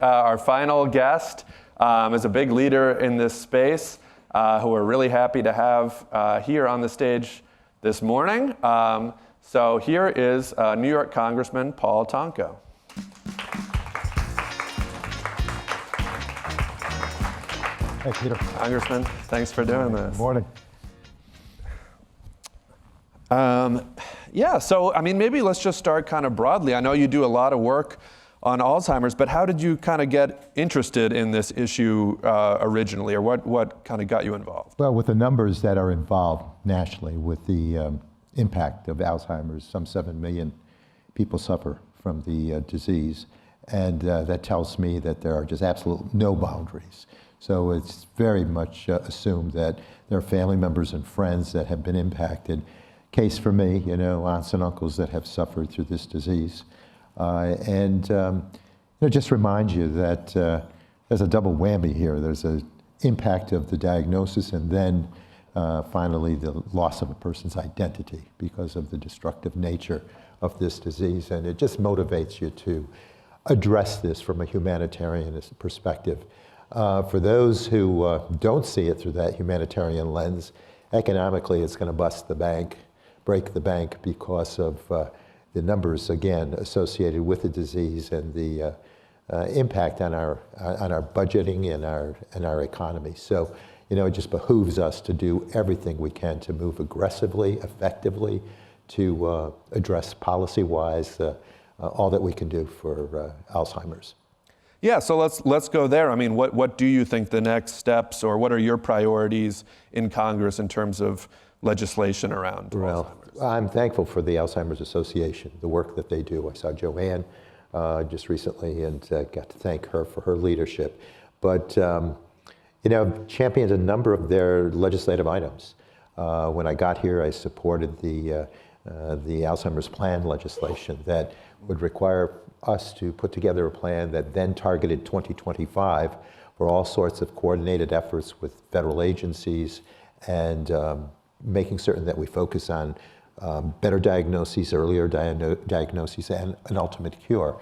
Our final guest is a big leader in this space who we're really happy to have here on the stage this morning. So here is New York Congressman Paul Tonko. Hey, Peter. Congressman, thanks for doing this. Good morning. Yeah, so I mean, maybe let's just start kind of broadly. I know you do a lot of work on Alzheimer's, but how did you kind of get interested in this issue originally, or what kind of got you involved? Well, with the numbers that are involved nationally with the impact of Alzheimer's, some 7 million people suffer from the disease, and that tells me that there are just absolute no boundaries. So it's very much assumed that there are family members and friends that have been impacted. Case for me, you know, aunts and uncles that have suffered through this disease. It just reminds you that there's a double whammy here. There's an impact of the diagnosis and then finally the loss of a person's identity because of the destructive nature of this disease. And it just motivates you to address this from a humanitarian perspective. For those who don't see it through that humanitarian lens, economically it's going to bust the bank, break the bank because of the numbers, again, associated with the disease and the impact on our budgeting and our economy. So, you know, it just behooves us to do everything we can to move aggressively, effectively, to address policy-wise all that we can do for Alzheimer's. Yeah, so let's go there. I mean, what do you think the next steps, or what are your priorities in Congress in terms of legislation around Alzheimer's? I'm thankful for the Alzheimer's Association, the work that they do. I saw Joanne just recently and got to thank her for her leadership. But, you know, championed a number of their legislative items. When I got here, I supported the Alzheimer's plan legislation that would require us to put together a plan that then targeted 2025 for all sorts of coordinated efforts with federal agencies and making certain that we focus on better diagnoses, earlier diagnoses, and an ultimate cure.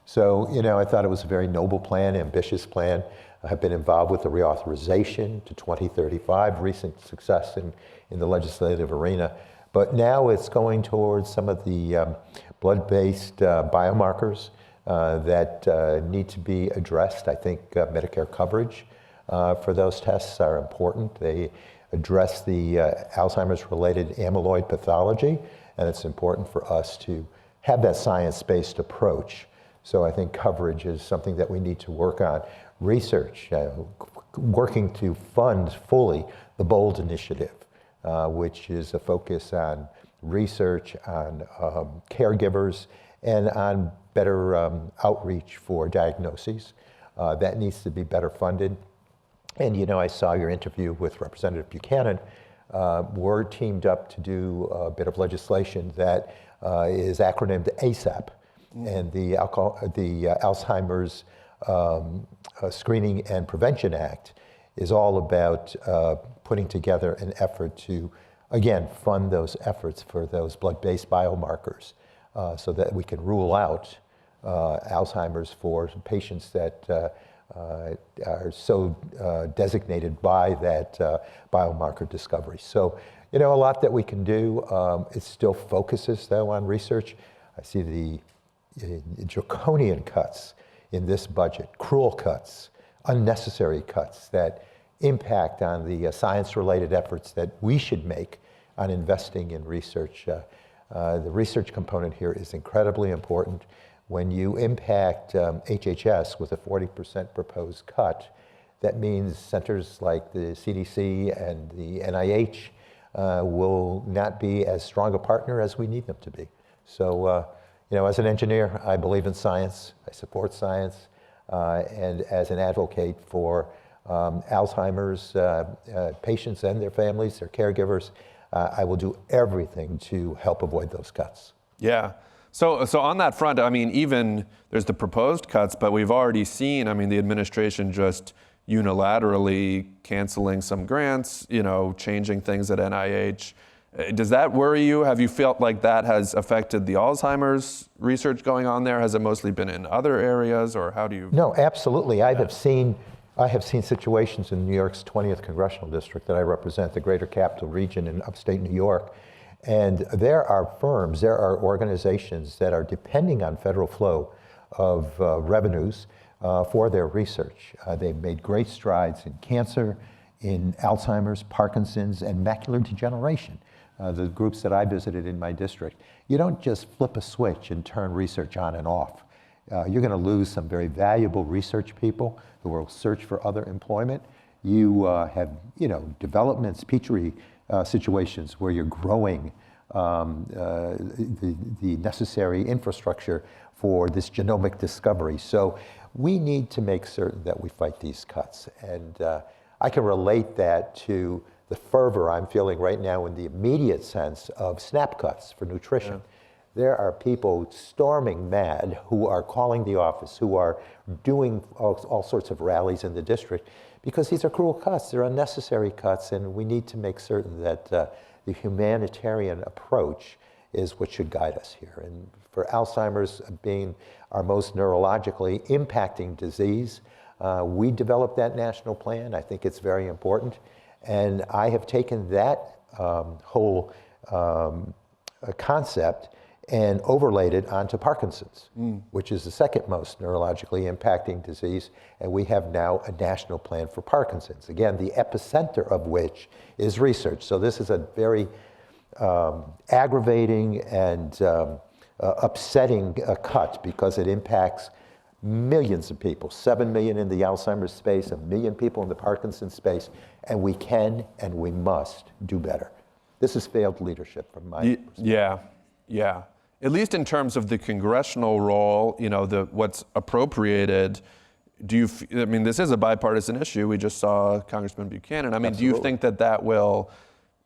So, you know, I thought it was a very noble plan, ambitious plan. I have been involved with the reauthorization to 2035, recent success in the legislative arena. But now it's going towards some of the blood-based biomarkers that need to be addressed. I think Medicare coverage for those tests are important. They address the Alzheimer's-related amyloid pathology, and it's important for us to have that science-based approach. So I think coverage is something that we need to work on. Research, working to fund fully the BOLD initiative, which is a focus on research, on caregivers, and on better outreach for diagnoses. That needs to be better funded. And, you know, I saw your interview with Representative Buchanan. We're teamed up to do a bit of legislation that is acronymed ASAP. And the Alzheimer's Screening and Prevention Act is all about putting together an effort to, again, fund those efforts for those blood-based biomarkers so that we can rule out Alzheimer's for patients that are so designated by that biomarker discovery. So, you know, a lot that we can do. It still focuses, though, on research. I see the draconian cuts in this budget, cruel cuts, unnecessary cuts that impact on the science-related efforts that we should make on investing in research. The research component here is incredibly important. When you impact HHS with a 40% proposed cut, that means centers like the CDC and the NIH will not be as strong a partner as we need them to be. So, you know, as an engineer, I believe in science, I support science, and as an advocate for Alzheimer's patients and their families, their caregivers, I will do everything to help avoid those cuts. Yeah. So on that front, I mean, even there's the proposed cuts, but we've already seen, I mean, the administration just unilaterally canceling some grants, you know, changing things at NIH, Does that worry you? Have you felt like that has affected the Alzheimer's research going on there? Has it mostly been in other areas, or how do you? No, absolutely. I have seen situations in New York's 20th Congressional District that I represent, the Greater Capital Region in upstate New York. And there are firms, there are organizations that are depending on federal flow of revenues for their research. They've made great strides in cancer, in Alzheimer's, Parkinson's, and macular degeneration, the groups that I visited in my district. You don't just flip a switch and turn research on and off. You're going to lose some very valuable research people who will search for other employment. You have, developments, Petri situations where you're growing the necessary infrastructure for this genomic discovery. So we need to make certain that we fight these cuts. And I can relate that to the fervor I'm feeling right now in the immediate sense of SNAP cuts for nutrition. Yeah. There are people storming mad who are calling the office, who are doing all sorts of rallies in the district, because these are cruel cuts, they're unnecessary cuts, and we need to make certain that the humanitarian approach is what should guide us here. And for Alzheimer's being our most neurologically impacting disease, we developed that national plan. I think it's very important. And I have taken that whole concept and overlaid it onto Parkinson's, which is the second most neurologically impacting disease. And we have now a national plan for Parkinson's. Again, the epicenter of which is research. So this is a very aggravating and upsetting cut because it impacts millions of people, 7 million in the Alzheimer's space, 1 million people in the Parkinson's space, and we can and we must do better. This is failed leadership from my perspective. Yeah. At least in terms of the congressional role, what's appropriated, this is a bipartisan issue. We just saw Congressman Buchanan. Absolutely. Do you think that will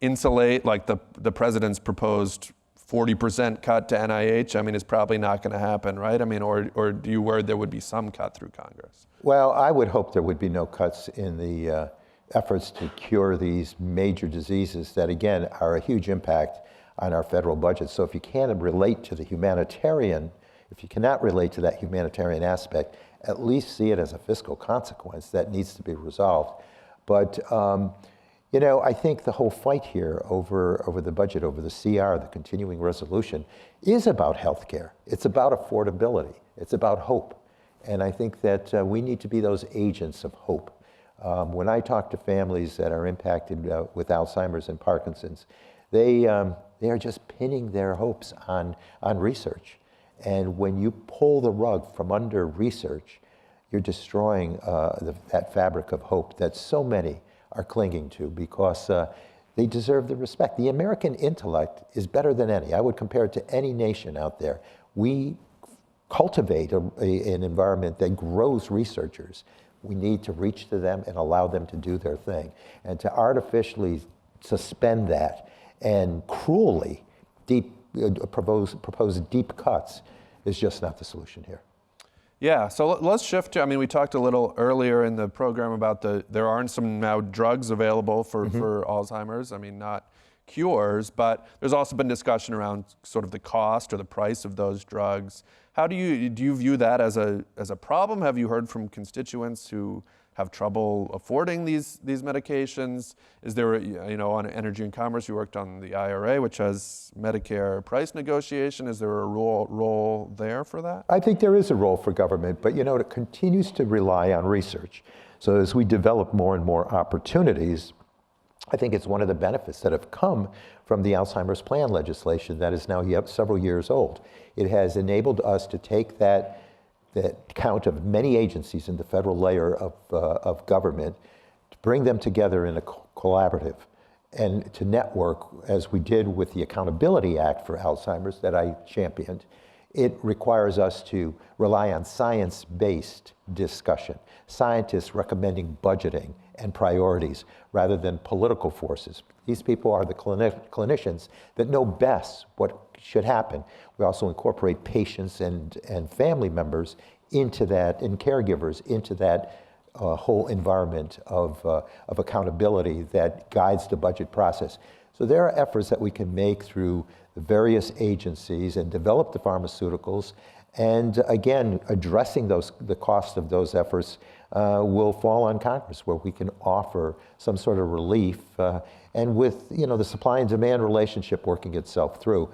insulate, like the president's proposed 40% cut to NIH? It's probably not going to happen, right? Or do you worry there would be some cut through Congress? Well, I would hope there would be no cuts in the efforts to cure these major diseases that, again, are a huge impact on our federal budget. So if you can't relate to the humanitarian, if you cannot relate to that humanitarian aspect, at least see it as a fiscal consequence that needs to be resolved. But I think the whole fight here over the budget, over the CR, the continuing resolution, is about healthcare. It's about affordability. It's about hope. And I think that we need to be those agents of hope. When I talk to families that are impacted with Alzheimer's and Parkinson's, they are just pinning their hopes on research. And when you pull the rug from under research, you're destroying that fabric of hope that so many are clinging to because they deserve the respect. The American intellect is better than any. I would compare it to any nation out there. We cultivate an environment that grows researchers. We need to reach to them and allow them to do their thing. And to artificially suspend that and cruelly propose deep cuts is just not the solution here. Yeah, so let's shift to, we talked a little earlier in the program about there are some now drugs available for Alzheimer's. Not cures, but there's also been discussion around sort of the cost or the price of those drugs. How do you view that as a problem? Have you heard from constituents who have trouble affording these medications? Is there, on Energy and Commerce, you worked on the IRA, which has Medicare price negotiation. Is there a role there for that? I think there is a role for government, but it continues to rely on research. So as we develop more and more opportunities, I think it's one of the benefits that have come from the Alzheimer's plan legislation that is now several years old. It has enabled us to take that count of many agencies in the federal layer of government, to bring them together in a collaborative and to network, as we did with the Accountability Act for Alzheimer's that I championed. It requires us to rely on science-based discussion, scientists recommending budgeting and priorities rather than political forces. These people are the clinicians that know best what should happen. We also incorporate patients and family members into that, and caregivers into that whole environment of accountability that guides the budget process. So there are efforts that we can make through the various agencies and develop the pharmaceuticals. And again, addressing the cost of those efforts will fall on Congress, where we can offer some sort of relief. And with the supply and demand relationship working itself through,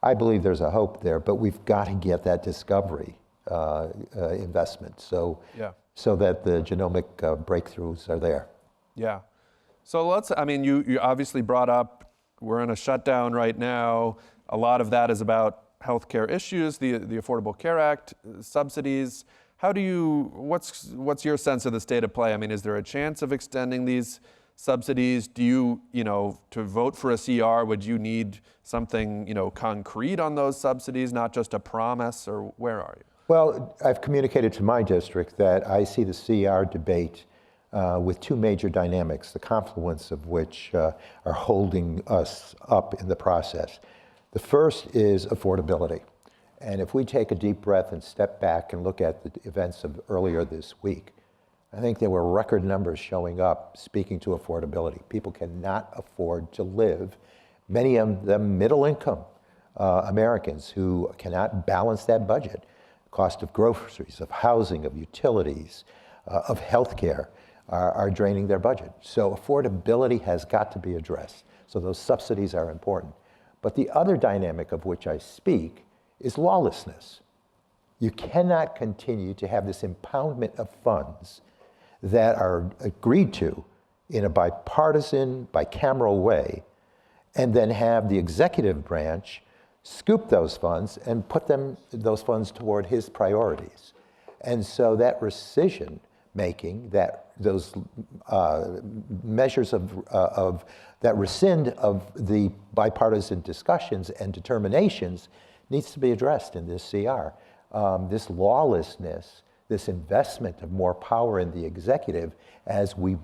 I believe there's a hope there. But we've got to get that discovery investment so that the genomic breakthroughs are there. Yeah. So you obviously brought up, we're in a shutdown right now. A lot of that is about healthcare issues, the Affordable Care Act, subsidies. What's your sense of the state of play? I mean, is there a chance of extending these subsidies? Do you to vote for a CR, would you need something, concrete on those subsidies, not just a promise, or where are you? Well, I've communicated to my district that I see the CR debate with two major dynamics, the confluence of which are holding us up in the process. The first is affordability. And if we take a deep breath and step back and look at the events of earlier this week, I think there were record numbers showing up speaking to affordability. People cannot afford to live, many of them middle-income Americans who cannot balance that budget. Cost of groceries, of housing, of utilities, of healthcare are draining their budget. So affordability has got to be addressed. So those subsidies are important. But the other dynamic of which I speak is lawlessness. You cannot continue to have this impoundment of funds that are agreed to in a bipartisan, bicameral way, and then have the executive branch scoop those funds and put those funds toward his priorities. And so that rescission making, those measures that rescind of the bipartisan discussions and determinations needs to be addressed in this CR. This lawlessness, this investment of more power in the executive as the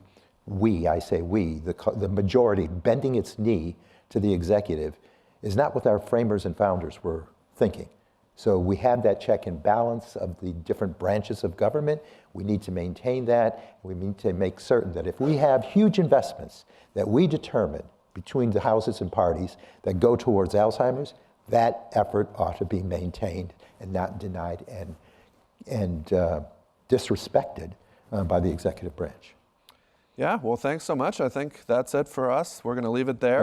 majority bending its knee to the executive is not what our framers and founders were thinking. So we have that check and balance of the different branches of government. We need to maintain that. We need to make certain that if we have huge investments that we determine between the houses and parties that go towards Alzheimer's, that effort ought to be maintained and not denied and disrespected by the executive branch. Yeah, well, thanks so much. I think that's it for us. We're going to leave it there.